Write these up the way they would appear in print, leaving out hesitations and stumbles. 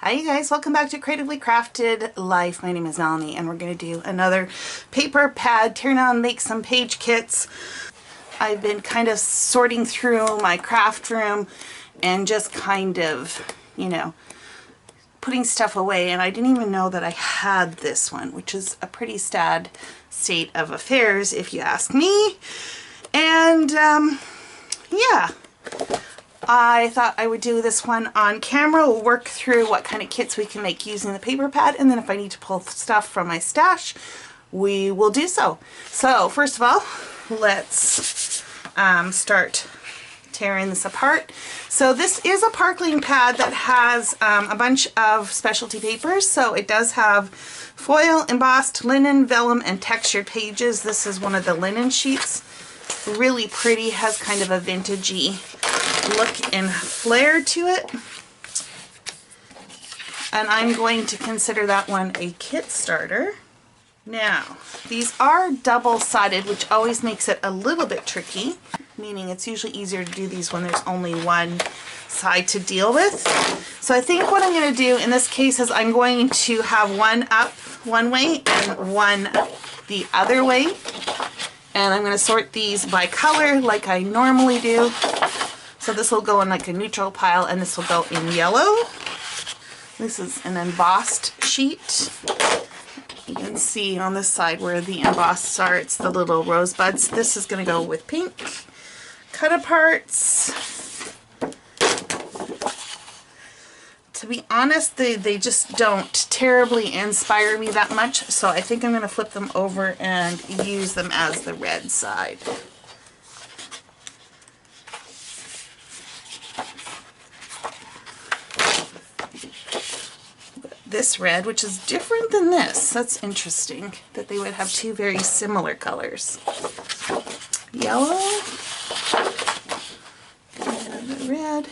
Hi you guys, welcome back to Creatively Crafted Life. My name is Melanie and we're going to do another paper pad tear down, make some page kits. I've been kind of sorting through my craft room and just kind of, you know, putting stuff away, and I didn't even know that I had this one, which is a pretty sad state of affairs if you ask me. And yeah, I thought I would do this one on camera. We'll work through what kind of kits we can make using the paper pad, and then if I need to pull stuff from my stash, we will do so. So first of all, let's start tearing this apart. So this is a Parklane pad that has a bunch of specialty papers. So it does have foil, embossed, linen, vellum, and textured pages. This is one of the linen sheets. Really pretty, has kind of a vintagey look and flair to it. And I'm going to consider that one a kit starter. Now, these are double-sided, which always makes it a little bit tricky, meaning it's usually easier to do these when there's only one side to deal with. So I think what I'm going to do in this case is I'm going to have one up one way and one the other way. And I'm going to sort these by color like I normally do. So this will go in like a neutral pile and this will go in yellow. This is an embossed sheet. You can see on this side where the embossed are, it's the little rosebuds. This is going to go with pink. Cut aparts. To be honest, they just don't terribly inspire me that much, so I think I'm going to flip them over and use them as the red side. This red, which is different than this. That's interesting that they would have two very similar colors. Yellow and red.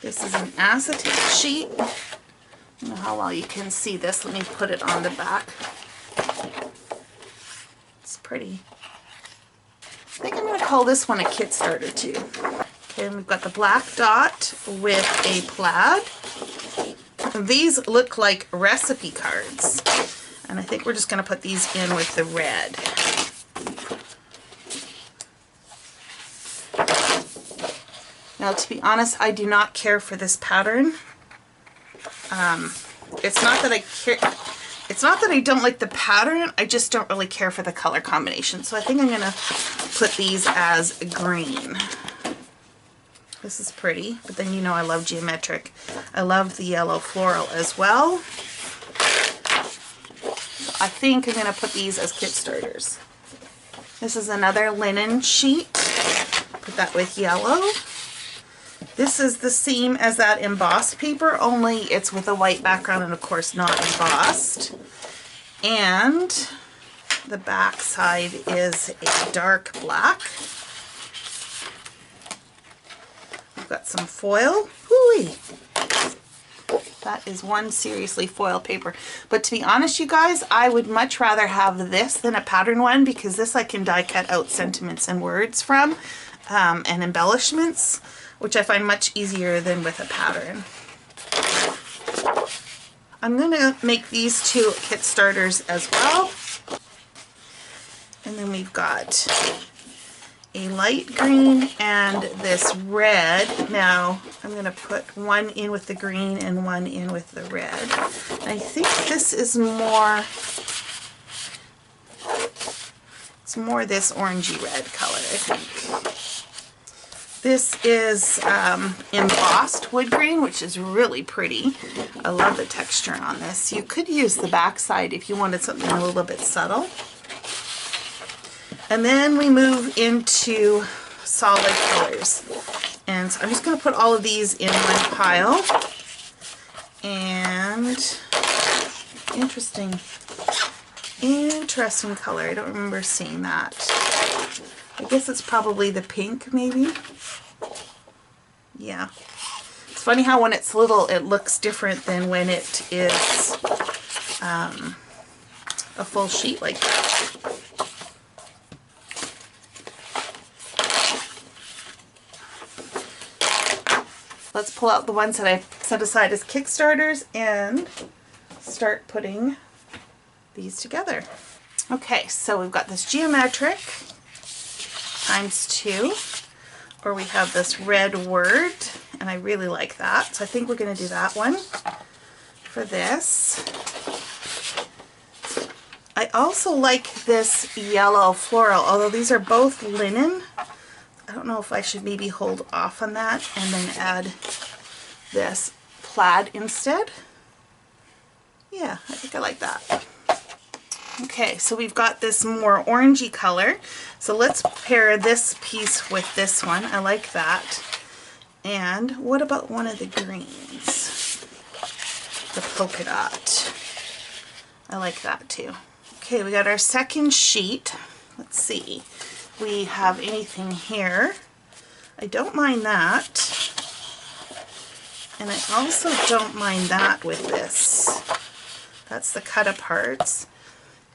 This is an acetate sheet. I don't know how well you can see this. Let me put it on the back. It's pretty. I think I'm going to call this one a kit starter too. Okay, and we've got the black dot with a plaid. These look like recipe cards, and I think we're just going to put these in with the red. Now, to be honest, I do not care for this pattern. It's not that I care. It's not that I don't like the pattern. I just don't really care for the color combination. So I think I'm going to put these as green. This is pretty, but then you know I love geometric. I love the yellow floral as well. So I think I'm going to put these as kit starters. This is another linen sheet. Put that with yellow. This is the same as that embossed paper, only it's with a white background and of course not embossed. And the back side is a dark black. We've got some foil. Hooey! That is one seriously foil paper. But to be honest, you guys, I would much rather have this than a pattern one, because this I can die cut out sentiments and words from, and embellishments, which I find much easier than with a pattern. I'm going to make these two kit starters as well. And then we've got a light green and this red. Now I'm going to put one in with the green and one in with the red. I think this is more, it's more this orangey red color, I think. This is embossed wood grain, which is really pretty. I love the texture on this. You could use the back side if you wanted something a little bit subtle. And then we move into solid colors. And so I'm just going to put all of these in one pile. And interesting color. I don't remember seeing that. I guess it's probably the pink, maybe. Yeah. It's funny how when it's little, it looks different than when it is a full sheet like that. Let's pull out the ones that I set aside as Kickstarters and start putting these together. Okay, so we've got this geometric ×2, or we have this red word, and I really like that, so I think we're going to do that one for this. I also like this yellow floral, although these are both linen. I don't know if I should maybe hold off on that and then add this plaid instead. Yeah, I think I like that. Okay, so we've got this more orangey color. So let's pair this piece with this one. I like that. And what about one of the greens? The polka dot. I like that too. Okay, we got our second sheet. Let's see. We have anything here. I don't mind that. And I also don't mind that with this. That's the cut aparts.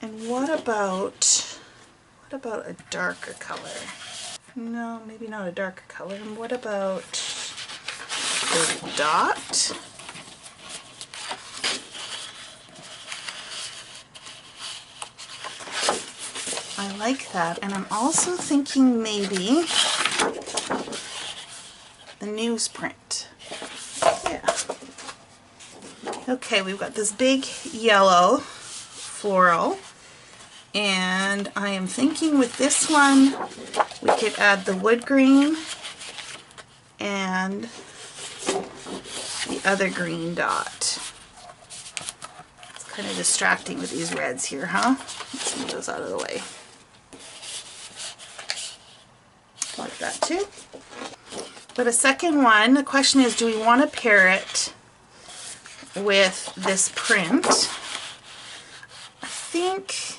And what about a darker color? No, maybe not a darker color. And what about the dot? I like that, and I'm also thinking maybe the newsprint. Yeah. Okay, we've got this big yellow floral, and I am thinking with this one we could add the wood green and the other green dot. It's kind of distracting with these reds here, huh? Let's move those out of the way. Like that too. But a second one, the question is, do we want to pair it with this print? I think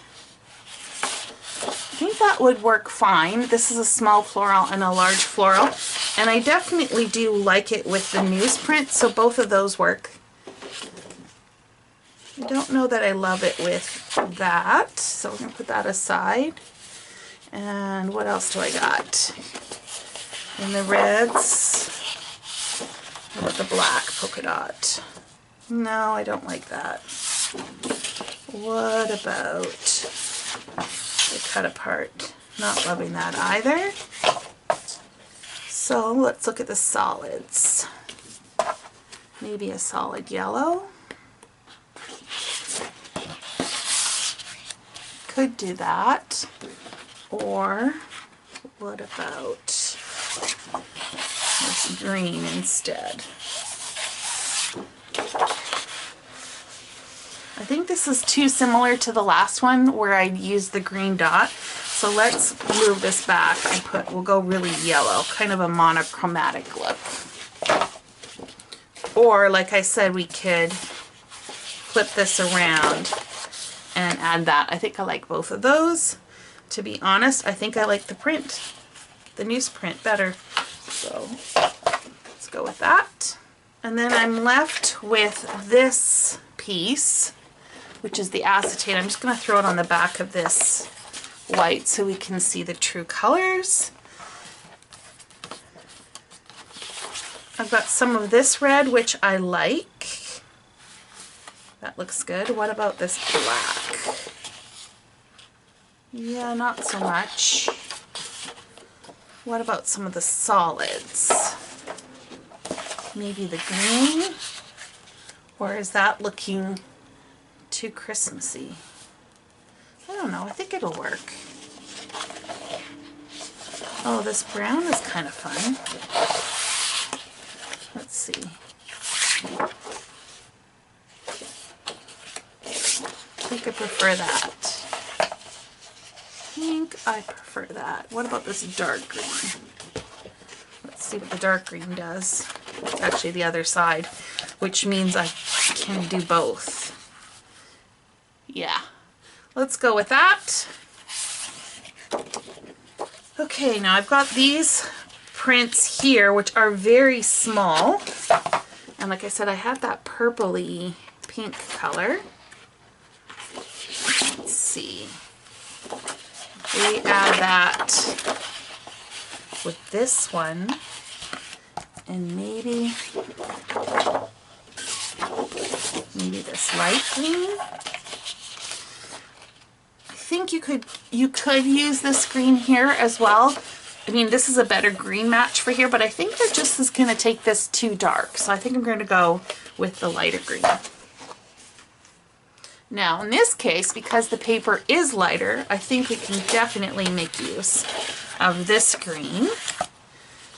that would work fine. This is a small floral and a large floral, and I definitely do like it with the newsprint, so both of those work. I don't know that I love it with that, so we're going to put that aside. And what else do I got? In the reds, what about the black polka dot? No, I don't like that. What about the cut apart? Not loving that either. So let's look at the solids. Maybe a solid yellow. Could do that. Or what about this green instead? I think this is too similar to the last one where I used the green dot. So let's move this back and we'll go really yellow, kind of a monochromatic look. Or like I said, we could flip this around and add that. I think I like both of those. To be honest, I think I like the print, the newsprint better. So let's go with that. And then I'm left with this piece, which is the acetate. I'm just going to throw it on the back of this white so we can see the true colors. I've got some of this red, which I like. That looks good. What about this black? Yeah, not so much. What about some of the solids? Maybe the green? Or is that looking too Christmassy? I don't know. I think it'll work. Oh, this brown is kind of fun. Let's see. I think I prefer that. I prefer that. What about this dark green? Let's see what the dark green does. It's actually the other side, which means I can do both. Yeah, let's go with that. Okay, now I've got these prints here, which are very small. And like I said, I have that purpley pink color. Let's see. We add that with this one, and maybe maybe this light green. I think you could use this green here as well. I mean, this is a better green match for here, but I think they're just is going to take this too dark. So I think I'm going to go with the lighter green. Now, in this case, because the paper is lighter, I think we can definitely make use of this green.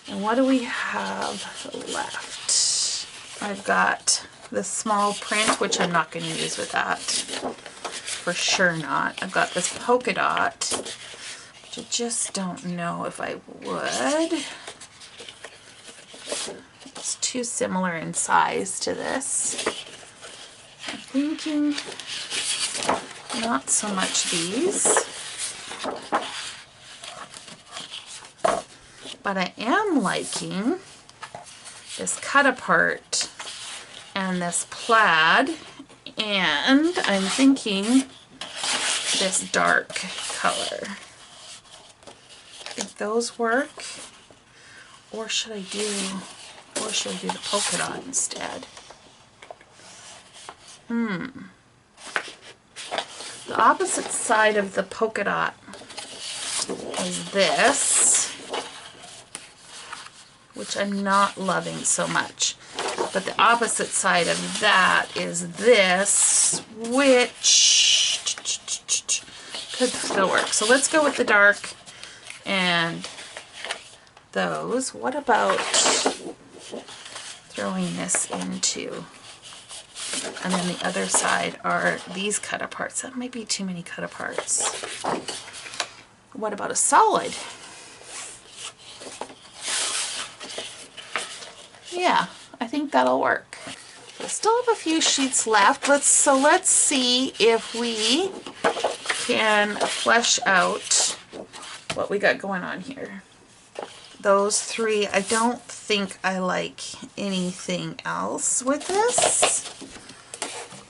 And what do we have left? I've got this small print, which I'm not going to use with that. For sure not. I've got this polka dot, which I just don't know if I would. It's too similar in size to this. I'm thinking not so much these, but I am liking this cut apart and this plaid, and I'm thinking this dark color. I think those work, or should I do the polka dot instead? The opposite side of the polka dot is this, which I'm not loving so much. But the opposite side of that is this, which could still work. So let's go with the dark and those. What about throwing this into, and then the other side are these cut aparts. That might be too many cut aparts. What about a solid? Yeah, I think that'll work. I still have a few sheets left. Let's see if we can flesh out what we got going on here. Those three, I don't think I like anything else with this.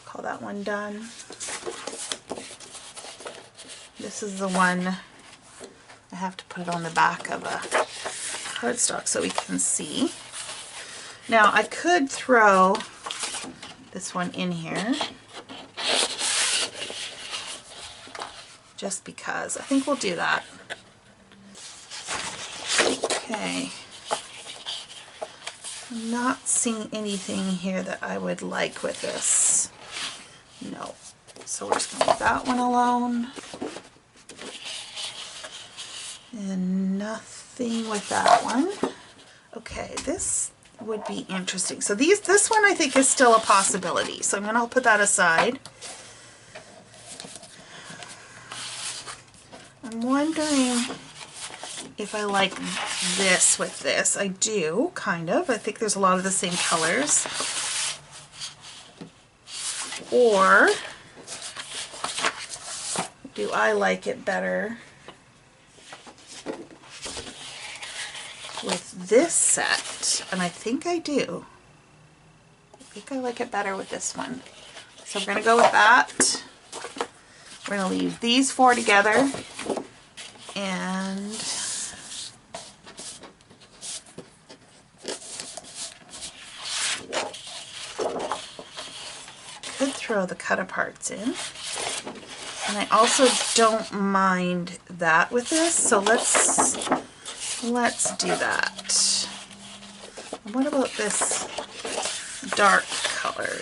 Call that one done. This is the one I have to put it on the back of a cardstock so we can see. Now I could throw this one in here just because. I think we'll do that. Okay. I'm not seeing anything here that I would like with this. No. So we're just going to leave that one alone. And nothing with that one. Okay, this would be interesting. So this one I think is still a possibility. So I'm going to put that aside. I'm wondering if I like this with this. I do, kind of. I think there's a lot of the same colors. Or do I like it better with this set? And I think I do. I think I like it better with this one. So we're going to go with that. We're going to leave these four together. And could throw the cut aparts in. And I also don't mind that with this, so let's do that. And what about this dark color?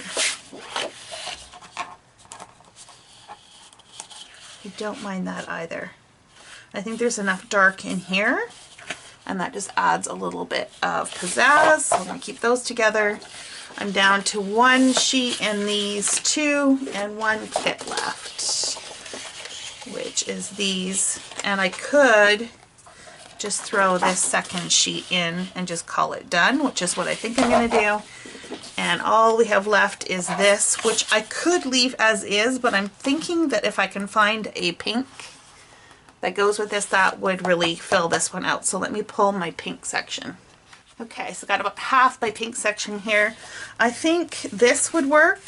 I don't mind that either. I think there's enough dark in here, and that just adds a little bit of pizzazz. So I'm going to keep those together. I'm down to one sheet in these two and one kit left, which is these. And I could just throw this second sheet in and just call it done, which is what I think I'm going to do. And all we have left is this, which I could leave as is, but I'm thinking that if I can find a pink that goes with this, that would really fill this one out. So let me pull my pink section. Okay, so got about half my pink section here. I think this would work.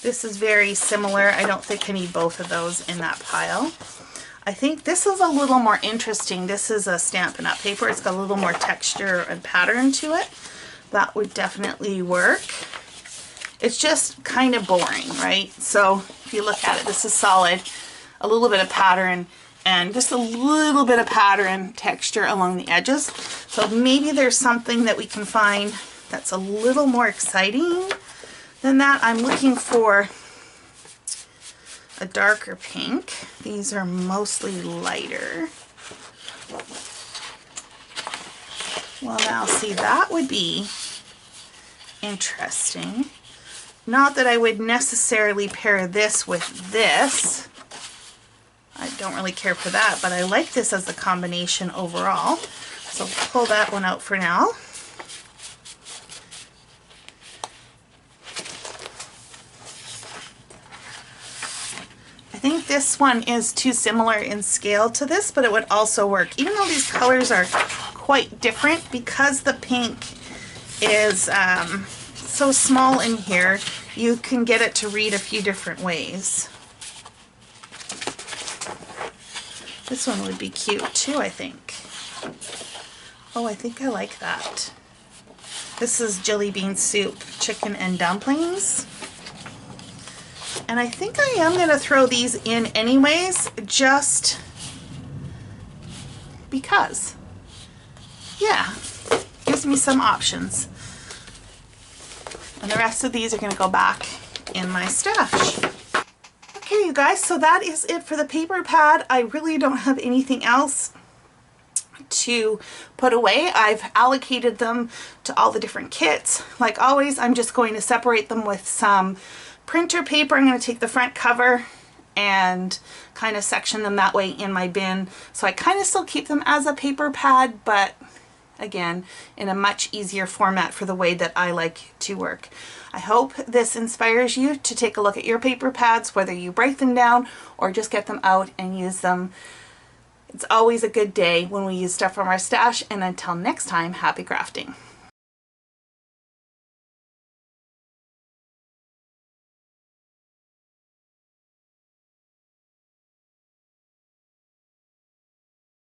This is very similar. I don't think I need both of those in that pile. I think this is a little more interesting. This is a Stampin' Up! Paper. It's got a little more texture and pattern to it. that would definitely work. It's just kind of boring, right? So if you look at it, this is solid, a little bit of pattern, and just a little bit of pattern texture along the edges. So maybe there's something that we can find that's a little more exciting than that. I'm looking for a darker pink. These are mostly lighter. Well, now see, that would be interesting. Not that I would necessarily pair this with this. I don't really care for that, but I like this as a combination overall. So I'll pull that one out for now. I think this one is too similar in scale to this, but it would also work. Even though these colors are quite different, because the pink is so small in here, you can get it to read a few different ways. This one would be cute too, I think. Oh, I think I like that. This is jelly bean soup, chicken and dumplings. And I think I am going to throw these in anyways, just because. Yeah, gives me some options. And the rest of these are going to go back in my stash. Okay, you guys, so that is it for the paper pad. I really don't have anything else to put away. I've allocated them to all the different kits. Like always, I'm just going to separate them with some printer paper. I'm going to take the front cover and kind of section them that way in my bin. So I kind of still keep them as a paper pad, but again, in a much easier format for the way that I like to work. I hope this inspires you to take a look at your paper pads, whether you break them down or just get them out and use them. It's always a good day when we use stuff from our stash, and until next time, happy crafting.